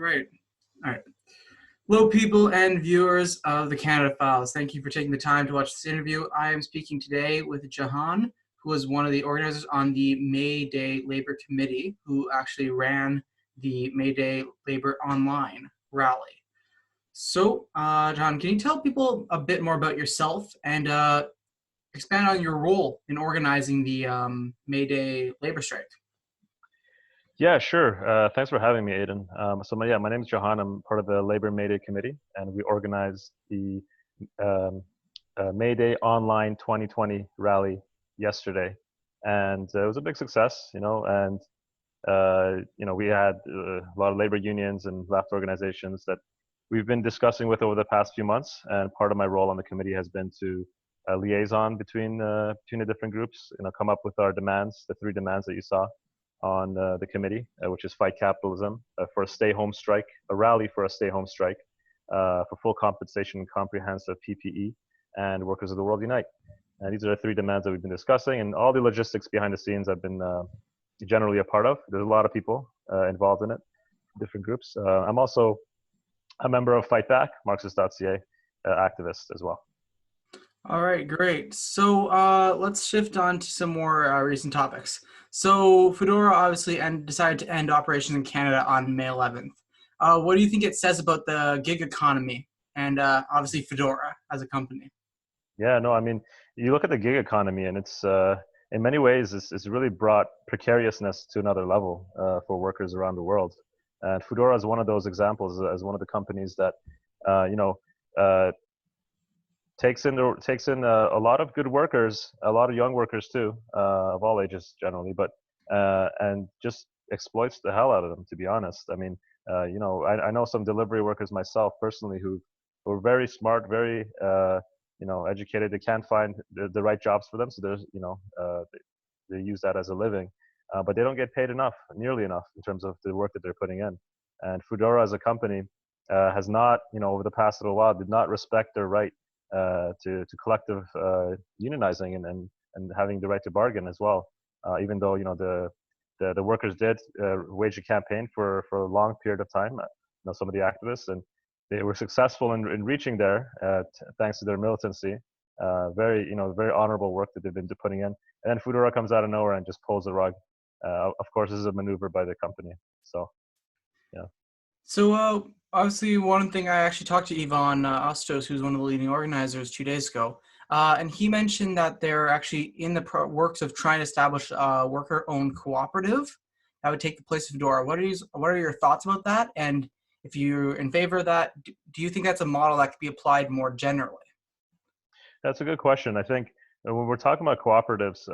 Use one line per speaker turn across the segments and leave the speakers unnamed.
Right. All right. Hello, people and viewers of the Canada Files. Thank you for taking the time to watch this interview. I am speaking today with Jahan, who was one of the organizers on the May Day Labor Committee, who actually ran the May Day Labor Online rally. So, Jahan, can you tell people a bit more about yourself and expand on your role in organizing the May Day labor strike?
Yeah, sure. Thanks for having me, Aidan. My name is Jahan. I'm part of the Labor May Day Committee, and we organized the um, May Day Online 2020 rally yesterday, and it was a big success. We had a lot of labor unions and left organizations that we've been discussing with over the past few months, and part of my role on the committee has been to liaison between the different groups. Come up with our demands, the three demands that you saw on the committee, which is fight capitalism, for a stay-home strike, a rally for a stay-home strike, for full compensation and comprehensive PPE, and workers of the world unite. And these are the three demands that we've been discussing, and all the logistics behind the scenes I've been generally a part of. There's a lot of people involved in it, different groups. I'm also a member of Fightback, Marxist.ca, activist as well.
All right, great. So let's shift on to some more recent topics. So Foodora obviously decided to end operations in Canada on May 11th. What do you think it says about the gig economy and obviously Foodora as a company?
Yeah, no, I mean, you look at the gig economy, and it's in many ways it's really brought precariousness to another level for workers around the world. And Foodora is one of those examples, as one of the companies that takes in a lot of good workers, a lot of young workers too, of all ages generally, but and just exploits the hell out of them, to be honest. I mean, I know some delivery workers myself personally who are very smart, very educated. They can't find the right jobs for them, so they use that as a living, but they don't get paid nearly enough in terms of the work that they're putting in. And Foodora as a company has not, over the past little while, did not respect their right to collective unionizing and having the right to bargain as well. Even though the workers did wage a campaign for a long period of time, some of the activists, and they were successful in reaching there thanks to their militancy. Very honorable work that they've been putting in. And then Foodora comes out of nowhere and just pulls the rug. Of course, this is a maneuver by the company. So, yeah.
So obviously one thing, I actually talked to Ivan Ostos, who's one of the leading organizers 2 days ago, and he mentioned that they're actually in the works of trying to establish a worker-owned cooperative that would take the place of Foodora. What are your thoughts about that? And if you're in favor of that, do you think that's a model that could be applied more generally?
That's a good question. I think when we're talking about cooperatives,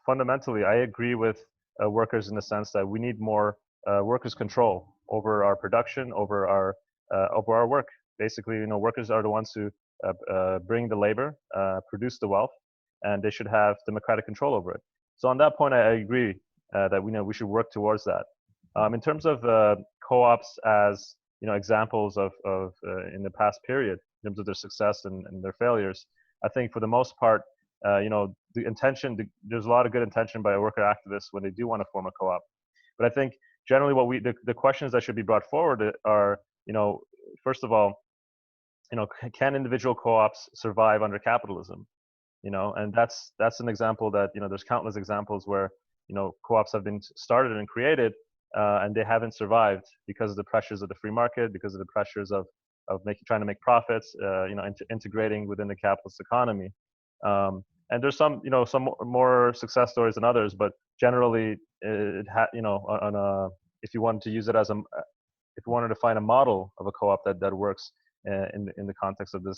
fundamentally, I agree with workers in the sense that we need more workers' control over our production, over our work. Basically, workers are the ones who bring the labor, produce the wealth, and they should have democratic control over it. So on that point, I agree that we should work towards that. In terms of co-ops as examples of in the past period, in terms of their success and their failures, I think for the most part, the intention, there's a lot of good intention by worker activists when they do want to form a co-op. But I think generally the questions that should be brought forward are, first of all, can individual co-ops survive under capitalism? And that's an example that, there's countless examples where, co-ops have been started and created and they haven't survived because of the pressures of the free market, because of the pressures of trying to make profits, integrating within the capitalist economy. And there's some more success stories than others, but generally, if you wanted to use it if you wanted to find a model of a co-op that works in the context of the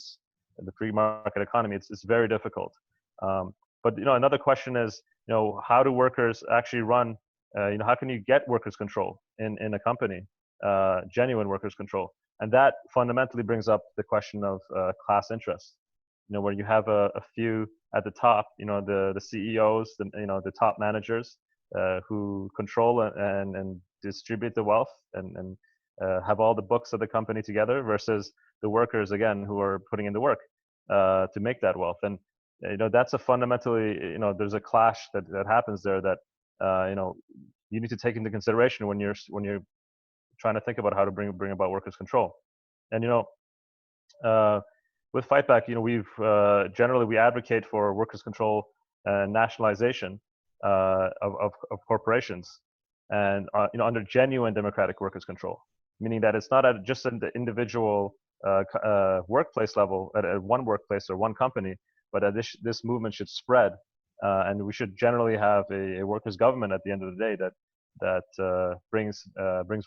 free market economy, it's very difficult. But another question is, how do workers actually run? How can you get workers' control in a company, genuine workers' control? And that fundamentally brings up the question of class interests. Where you have a few at the top, the CEOs, the top managers who control and distribute the wealth and have all the books of the company together, versus the workers, again, who are putting in the work to make that wealth. And that's a fundamentally, there's a clash that happens there that you need to take into consideration when you're trying to think about how to bring about workers' control. And with Fightback, we've generally we advocate for workers' control and nationalization of corporations, and under genuine democratic workers' control, meaning that it's not at just at the individual workplace level, at one workplace or one company, but this movement should spread, and we should generally have a workers' government at the end of the day that brings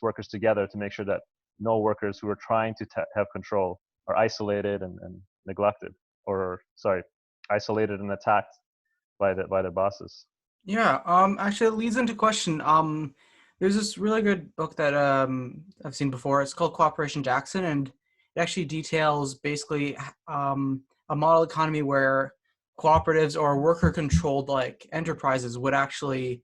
workers together to make sure that no workers who are trying to have control are isolated and neglected, or isolated and attacked by their bosses.
Yeah, actually it leads into a question. There's this really good book that I've seen before. It's called Cooperation Jackson, and it actually details basically a model economy where cooperatives or worker-controlled like enterprises would actually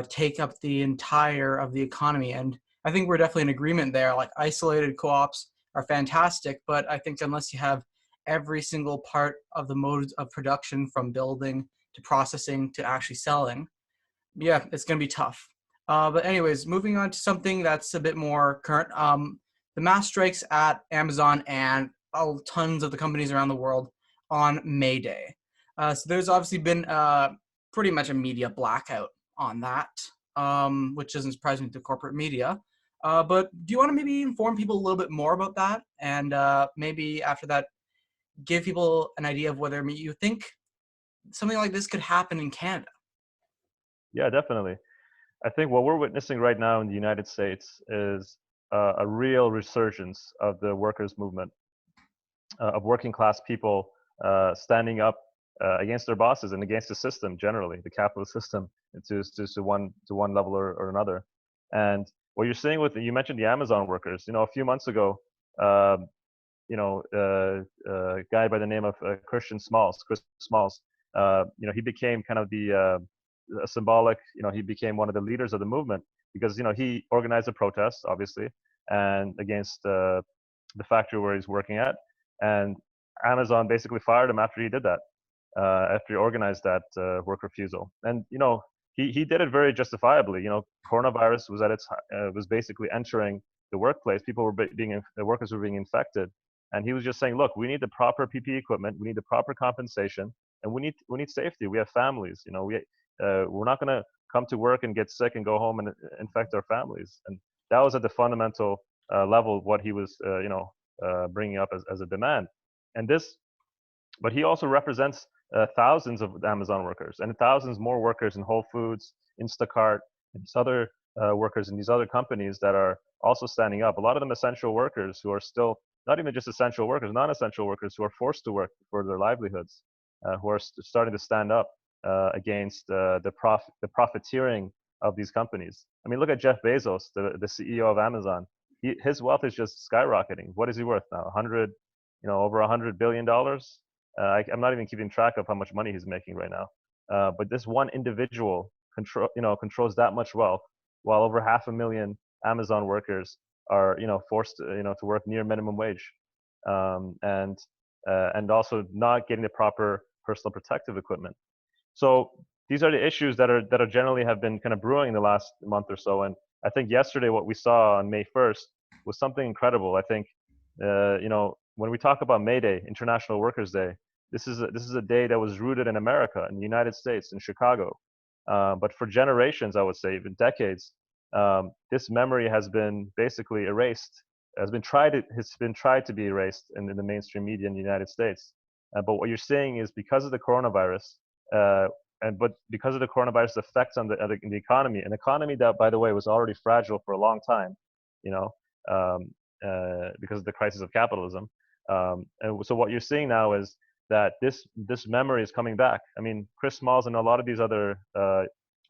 take up the entire of the economy. And I think we're definitely in agreement there. Like isolated co-ops are fantastic, but I think unless you have every single part of the modes of production, from building to processing to actually selling, yeah, it's going to be tough. But anyways, moving on to something that's a bit more current. The mass strikes at Amazon and tons of the companies around the world on May Day. So there's obviously been pretty much a media blackout on that, which doesn't surprise me to corporate media. But do you want to maybe inform people a little bit more about that? And maybe after that, give people an idea of whether you think something like this could happen in Canada.
Yeah, definitely. I think what we're witnessing right now in the United States is a real resurgence of the workers' movement, of working class people standing up against their bosses and against the system generally, the capitalist system, to one level or another. And what you're seeing you mentioned the Amazon workers. A few months ago, a guy by the name of Chris Smalls, he became kind of the symbolic, he became one of the leaders of the movement because, he organized a protest, obviously, and against the factory where he's working at. And Amazon basically fired him after he did that, after he organized that work refusal. And, he did it very justifiably. Coronavirus was basically entering the workplace. Workers were being infected. And he was just saying, look, we need the proper PPE equipment. We need the proper compensation. And we need safety. We have families. We're not going to come to work and get sick and go home and infect our families. And that was at the fundamental level of what he was, bringing up as a demand. But he also represents thousands of Amazon workers and thousands more workers in Whole Foods, Instacart, and these other workers in these other companies that are also standing up. A lot of them essential workers who are still not even just essential workers, non-essential workers who are forced to work for their livelihoods, who are starting to stand up against the profiteering of these companies. I mean, look at Jeff Bezos, the CEO of Amazon. His wealth is just skyrocketing. What is he worth now? Over $100 billion. I'm not even keeping track of how much money he's making right now. But this one individual controls that much wealth, while over 500,000 Amazon workers are forced to work near minimum wage, and also not getting the proper personal protective equipment. So these are the issues that are generally have been kind of brewing in the last month or so. And I think yesterday what we saw on May 1st was something incredible. I think when we talk about May Day, International Workers' Day, this is a day that was rooted in America, in the United States, in Chicago. But for generations, I would say, even decades, this memory has been basically erased. Has been tried to be erased in the mainstream media in the United States. But what you're seeing is because of the coronavirus, because of the coronavirus effects on the economy, an economy that, by the way, was already fragile for a long time, because of the crisis of capitalism. And so what you're seeing now is that this memory is coming back. I mean, Chris Smalls and a lot of these other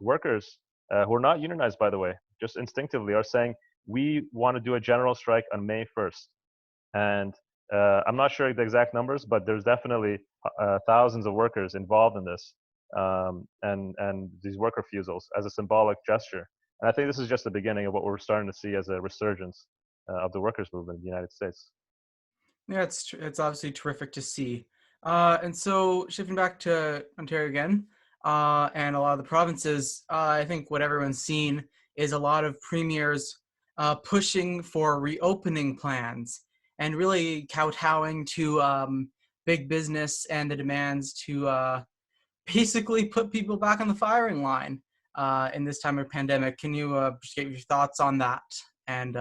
workers who are not unionized, by the way, just instinctively are saying, we want to do a general strike on May 1st. And I'm not sure the exact numbers, but there's definitely thousands of workers involved in this, and these work refusals as a symbolic gesture. And I think this is just the beginning of what we're starting to see as a resurgence of the workers' movement in the United States.
Yeah, it's obviously terrific to see. And so shifting back to Ontario again, and a lot of the provinces, I think what everyone's seen is a lot of premiers pushing for reopening plans and really kowtowing to big business and the demands to basically put people back on the firing line in this time of pandemic. Can you just get your thoughts on that and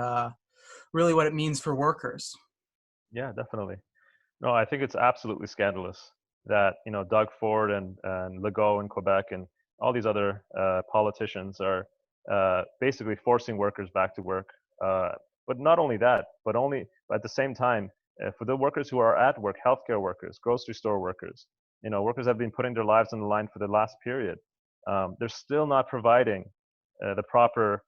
really what it means for workers?
Yeah, definitely. No, I think it's absolutely scandalous that Doug Ford and Legault in Quebec and all these other politicians are basically forcing workers back to work. But not only that, but only at the same time, for the workers who are at work, healthcare workers, grocery store workers, workers have been putting their lives on the line for the last period. They're still not providing the proper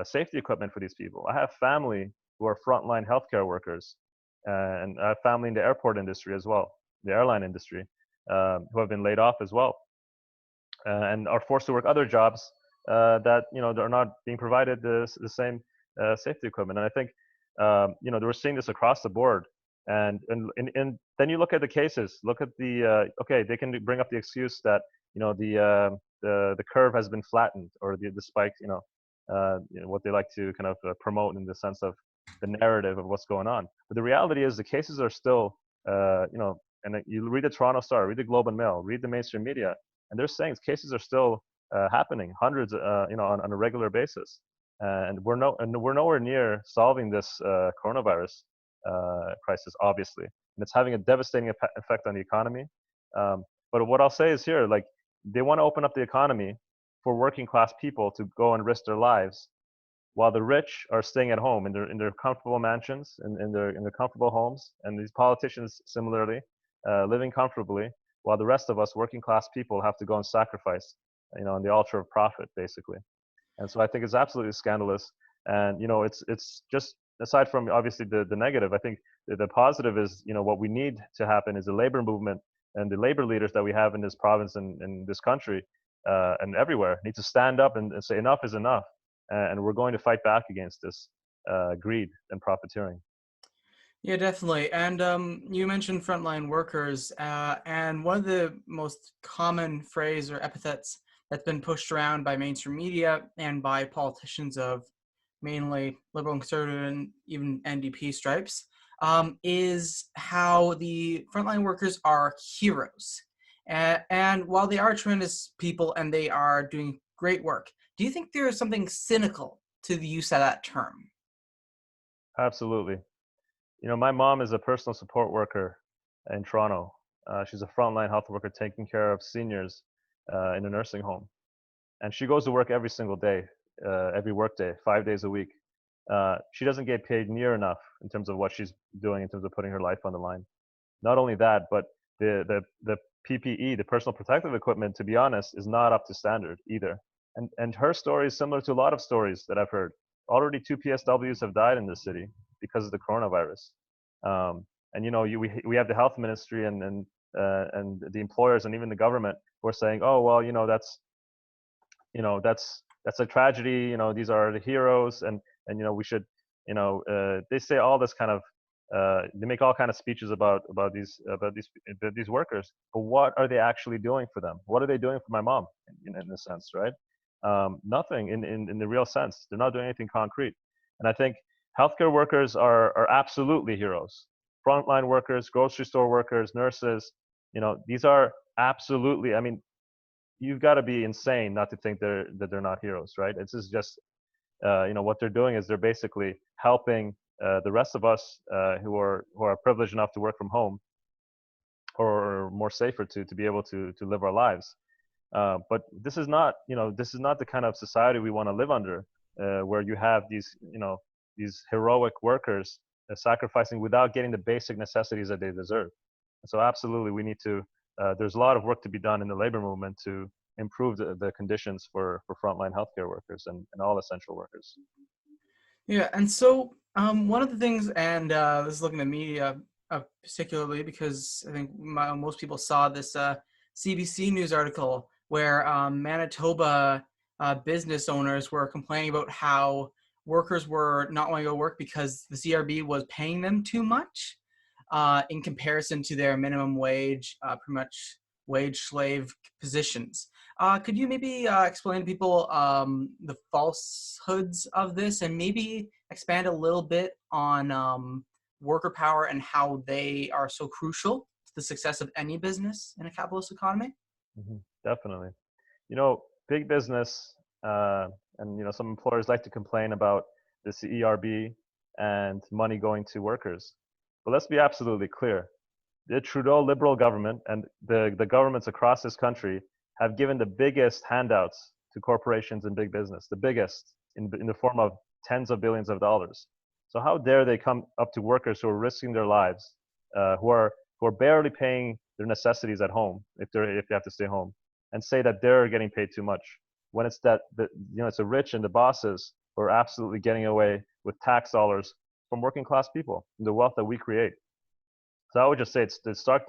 safety equipment for these people. I have family who are frontline healthcare workers, and I have family in the airport industry as well, the airline industry, who have been laid off as well, and are forced to work other jobs that they're not being provided the same safety equipment. And I think we're seeing this across the board. And then you look at the cases. Look at the okay, they can bring up the excuse that the curve has been flattened, or the spike, what they like to kind of promote in the sense of the narrative of what's going on. But the reality is the cases are still, and you read the Toronto Star, read the Globe and Mail, read the mainstream media, and they're saying cases are still happening, hundreds, on a regular basis. And we're nowhere near solving this coronavirus crisis, obviously, and it's having a devastating effect on the economy. But what I'll say is here, like, they want to open up the economy for working class people to go and risk their lives, while the rich are staying at home in their comfortable mansions, in their comfortable homes, and these politicians similarly living comfortably, while the rest of us working class people have to go and sacrifice, on the altar of profit, basically. And so I think it's absolutely scandalous. And it's just, aside from obviously the negative, I think the positive is, what we need to happen is the labor movement and the labor leaders that we have in this province and in this country and everywhere need to stand up and say enough is enough, and we're going to fight back against this greed and profiteering.
Yeah, definitely. And you mentioned frontline workers, and one of the most common phrase or epithets that's been pushed around by mainstream media and by politicians of mainly liberal and conservative and even NDP stripes, is how the frontline workers are heroes. And while they are tremendous people and they are doing great work, do you think there is something cynical to the use of that term?
Absolutely. My mom is a personal support worker in Toronto. She's a frontline health worker taking care of seniors in a nursing home. And she goes to work every single day, every work day, 5 days a week. She doesn't get paid near enough in terms of what she's doing in terms of putting her life on the line. Not only that, but the PPE, the personal protective equipment, to be honest, is not up to standard either. And her story is similar to a lot of stories that I've heard. Already 2 PSWs have died in the city because of the coronavirus. And we have the health ministry and the employers and even the government who are saying, oh well, that's a tragedy. These are the heroes, and we should, they say all this kind of, they make all kind of speeches about these workers. But what are they actually doing for them? What are they doing for my mom, in a sense, right? Nothing in the real sense. They're not doing anything concrete. And I think healthcare workers are absolutely heroes. Frontline workers, grocery store workers, nurses, these are absolutely, I mean, you've got to be insane not to think that they're not heroes, right? It's just what they're doing is they're basically helping the rest of us who are privileged enough to work from home, or more safer to be able to live our lives. But this is not the kind of society we want to live under, where you have these heroic workers sacrificing without getting the basic necessities that they deserve. And so absolutely, we need to. There's a lot of work to be done in the labor movement to improve the conditions for frontline healthcare workers and all essential workers.
Yeah, and so one of the things, and this is looking at media particularly because I think most people saw this CBC News article where Manitoba business owners were complaining about how workers were not wanting to go work because the CRB was paying them too much in comparison to their minimum wage, pretty much wage slave positions. Could you maybe explain to people the falsehoods of this and maybe expand a little bit on worker power and how they are so crucial to the success of any business in a capitalist economy?
Definitely. Big business, and some employers like to complain about this ERB and money going to workers. But let's be absolutely clear. The Trudeau Liberal government and the governments across this country have given the biggest handouts to corporations and big business, the biggest in the form of tens of billions of dollars. So how dare they come up to workers who are risking their lives, who are barely paying their necessities at home if they have to stay home, and say that they're getting paid too much, when it's it's the rich and the bosses who are absolutely getting away with tax dollars from working class people and the wealth that we create. So I would just say it's the stark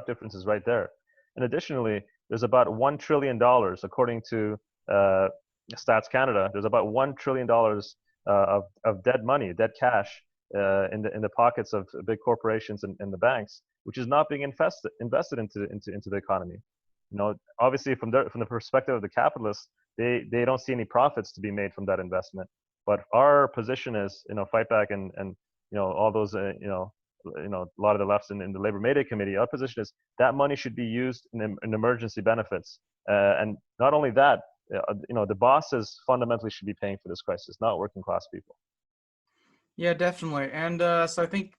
difference is right there. And additionally, there's about $1 trillion, according to Stats Canada, there's about $1 trillion of dead money, dead cash in the pockets of big corporations and the banks, which is not being invested into the economy. Obviously from the perspective of the capitalists, they don't see any profits to be made from that investment. But our position is, Fightback and all those a lot of the lefts in the Labor May Day Committee, our position is that money should be used in emergency benefits. And not only that, the bosses fundamentally should be paying for this crisis, not working class people.
Yeah, definitely. And so I think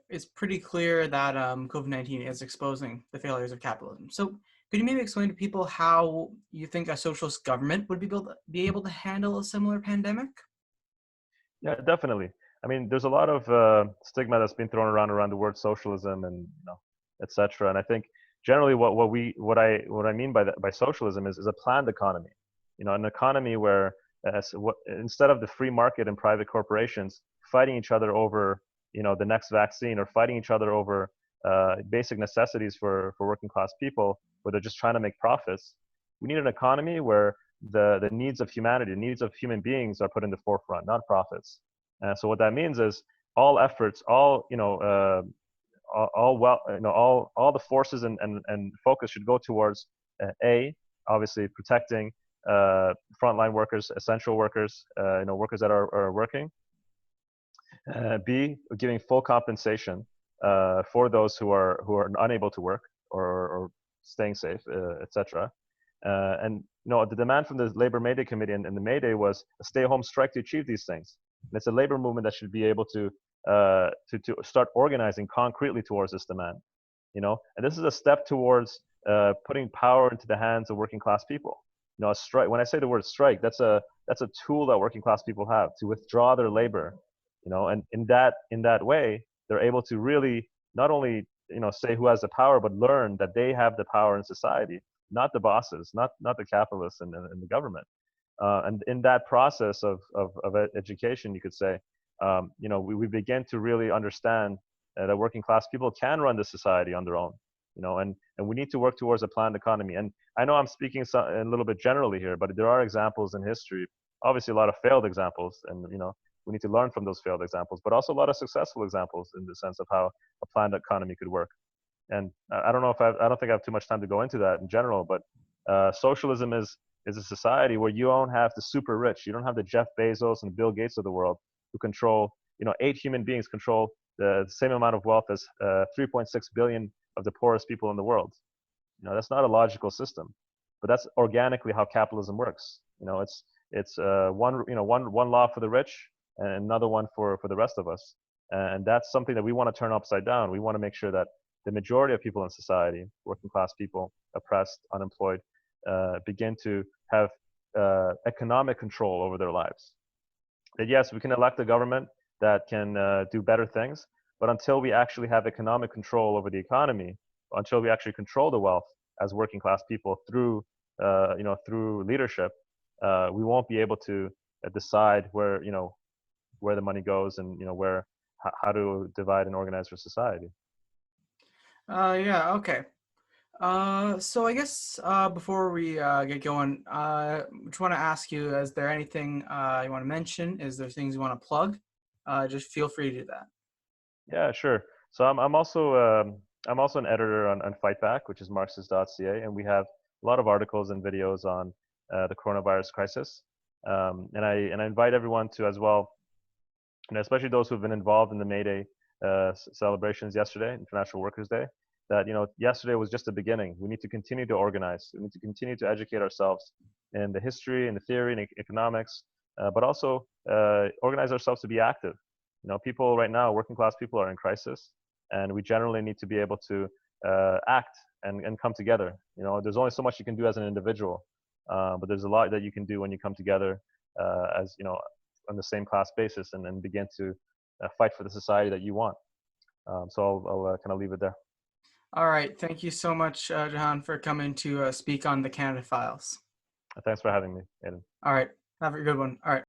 it's pretty clear that COVID-19 is exposing the failures of capitalism. So could you maybe explain to people how you think a socialist government would be able to handle a similar pandemic?
Yeah, definitely. I mean, there's a lot of stigma that's been thrown around the word socialism and etc. And I think generally what I mean by socialism is a planned economy. An economy where instead of the free market and private corporations fighting each other over the next vaccine, or fighting each other over basic necessities for working class people, where they're just trying to make profits, we need an economy where the needs of humanity, the needs of human beings are put in the forefront, not profits. So what that means is all efforts, all the forces and focus should go towards obviously protecting frontline workers, essential workers, workers that are working. B, giving full compensation for those who are unable to work or staying safe, etc. And the demand from the Labor May Day Committee and the May Day was a stay-home strike to achieve these things. And it's a labor movement that should be able to start organizing concretely towards this demand. And this is a step towards putting power into the hands of working class people. A strike. When I say the word strike, that's a tool that working class people have to withdraw their labor. And in that way, they're able to really not only say who has the power, but learn that they have the power in society, not the bosses, not the capitalists and the government. And in that process of education, you could say, we begin to really understand that working class people can run the society on their own, and we need to work towards a planned economy. And I know I'm speaking a little bit generally here, but there are examples in history, obviously a lot of failed examples, and we need to learn from those failed examples, but also a lot of successful examples in the sense of how a planned economy could work. And I don't think I have too much time to go into that in general, but socialism is a society where you don't have the super rich. You don't have the Jeff Bezos and Bill Gates of the world who control, 8 human beings control the same amount of wealth as 3.6 billion of the poorest people in the world. That's not a logical system, but that's organically how capitalism works. It's one law for the rich and another one for the rest of us. And that's something that we want to turn upside down. We want to make sure that the majority of people in society, working class people, oppressed, unemployed, begin to have economic control over their lives. That yes, we can elect a government that can do better things, but until we actually have economic control over the economy, until we actually control the wealth as working class people through leadership, we won't be able to decide where the money goes and how to divide and organize our society.
Yeah. Okay. So I guess before we get going, I just want to ask you: is there anything you want to mention? Is there things you want to plug? Just feel free to do that.
Yeah, sure. So I'm also I'm also an editor on Fightback, which is Marxist.ca, and we have a lot of articles and videos on the coronavirus crisis. And I invite everyone to as well, especially those who've been involved in the May Day celebrations yesterday, International Workers' Day, that yesterday was just the beginning. We need to continue to organize. We need to continue to educate ourselves in the history and the theory and economics, but also organize ourselves to be active. People right now, working class people, are in crisis, and we generally need to be able to act and come together. There's only so much you can do as an individual, but there's a lot that you can do when you come together as on the same class basis, and then begin to fight for the society that you want. So I'll kind of leave it there.
All right. Thank you so much, Jahan, for coming to speak on the Canada Files.
Thanks for having me, Aidan.
All right. Have a good one. All right.